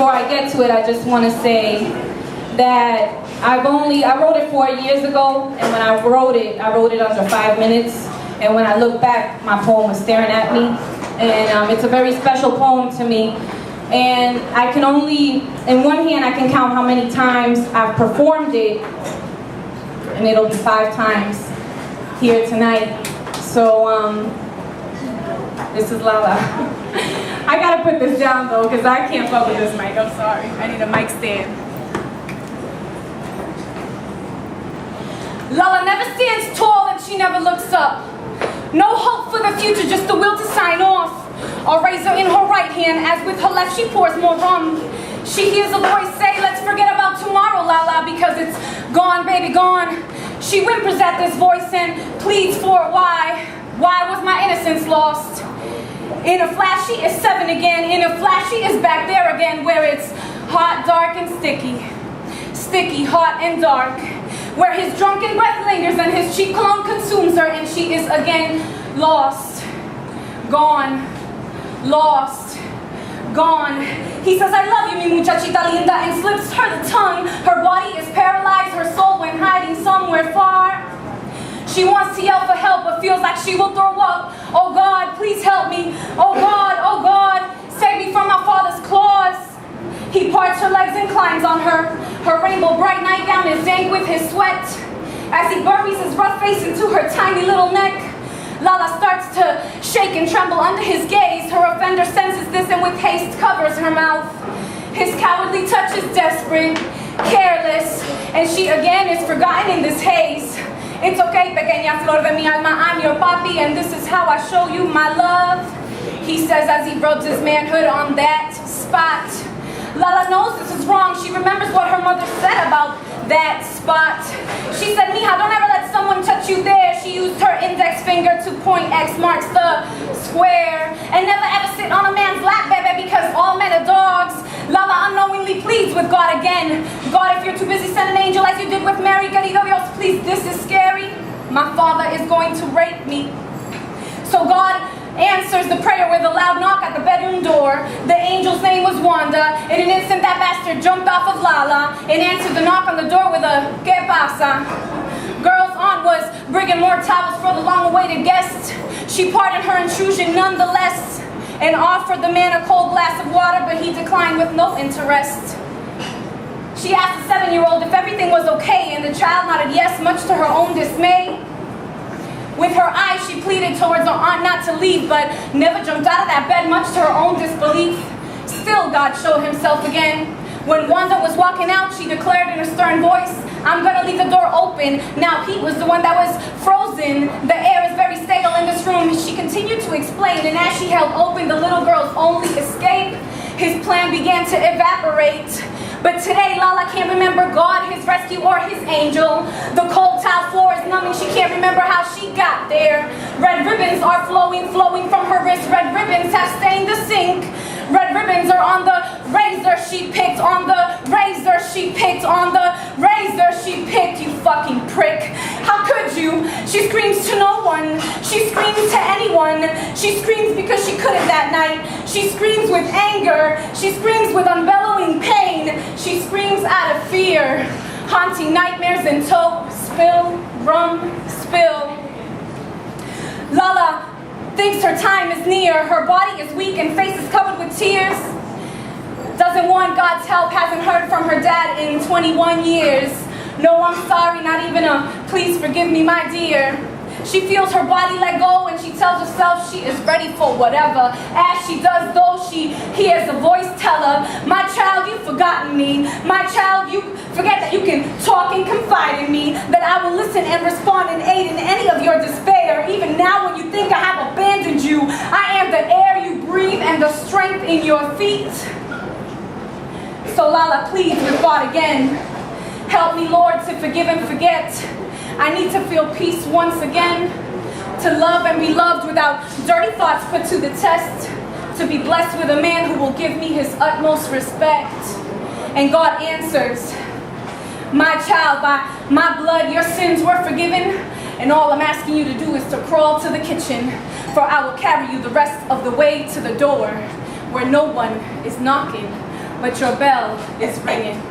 before I get to it, I just want to say that I wrote it 4 years ago, and when I wrote it under 5 minutes. And when I look back, my poem was staring at me. And it's a very special poem to me. And I can only, in one hand, I can count how many times I've performed it. And it'll be 5 times here tonight. So, this is LaLa. I gotta put this down though, because I can't fuck with this mic. I'm sorry. I need a mic stand. LaLa never stands tall and she never looks up. No hope for the future, just the will to sign off. A razor in her right hand, as with her left she pours more rum. She hears a voice say, let's forget about tomorrow, LaLa, because it's gone, baby, gone. She whimpers at this voice and pleads for why. Why was my innocence lost? In a flash she is 7 again. In a flash she is back there again, where it's hot, dark, and sticky. Sticky, hot, and dark. Where his drunken breath lingers and his cheek cologne consumes her, and she is again lost, gone, lost, gone. He says, I love you, mi muchachita linda, and slips her the tongue. Her body is paralyzed, her soul went hiding somewhere far. She wants to yell for help, but feels like she will throw up. Oh God, please help me. Oh God, save me from my father's claws. He parts her legs and climbs on her. Her rainbow bright nightgown is dank with his sweat. As he buries his rough face into her tiny little neck, LaLa starts to shake and tremble under his gaze. Her offender senses this and with haste covers her mouth. His cowardly touch is desperate, careless, and she again is forgotten in this haze. It's okay, pequeña flor de mi alma, I'm your papi, and this is how I show you my love, he says as he rubs his manhood on that spot. LaLa knows this is wrong. She remembers what her mother said about that spot. She said, mija, don't ever let someone touch you there. She used her index finger to point X marks the square. And never ever sit on a man's lap, baby, because all men are dogs. LaLa unknowingly pleads with God again. God, if you're too busy, send an angel as you did with Mary. Querido Dios, please, this is scary. My father is going to rape me. So God answers the prayer with a loud knock at the bedroom door. The angel's name was Wanda. In an instant, that bastard jumped off of LaLa and answered the knock on the door with a "¿Qué pasa?" Girl's aunt was bringing more towels for the long-awaited guest. She pardoned her intrusion nonetheless and offered the man a cold glass of water, but he declined with no interest. She asked the 7-year-old if everything was okay, and the child nodded yes, much to her own dismay. With her eyes, she pleaded towards her aunt not to leave, but never jumped out of that bed, much to her own disbelief. Still, God showed himself again. When Wanda was walking out, she declared in a stern voice, I'm gonna leave the door open. Now Pete was the one that was frozen. The air is very stale in this room. She continued to explain, and as she held open the little girl's only escape, his plan began to evaporate. But today, LaLa can't remember God, his rescue, or his angel. The cold tile floor is numbing. She can't remember how she got there. Red ribbons are flowing from her wrist. Red ribbons have stained the sink. Red ribbons are on the razor she picked, on the razor she picked, on the razor she picked, you fucking prick. How could you? She screams to no one. She screams to anyone. She screams because she couldn't that night. She screams with anger. She screams with unbellowing pain. She screams out of fear. Haunting nightmares in tow. Spill, rum, spill. LaLa thinks her time is near. Her body is weak and face is covered with tears. Doesn't want God's help, hasn't heard from her dad in 21 years. No, I'm sorry, not even a please forgive me, my dear. She feels her body let go and she tells herself she is ready for whatever. As she does though, she hears a voice tell her, my child, you've forgotten me. My child, you forget that you can talk and confide in me, that I will listen and respond and aid in any of your despair. Even now when you think I have abandoned you, I am the air you breathe and the strength in your feet. So LaLa pleads with God again. Help me, Lord, to forgive and forget. I need to feel peace once again, to love and be loved without dirty thoughts put to the test, to be blessed with a man who will give me his utmost respect. And God answers, my child, by my blood your sins were forgiven, and all I'm asking you to do is to crawl to the kitchen, for I will carry you the rest of the way to the door, where no one is knocking. but your bell is ringing.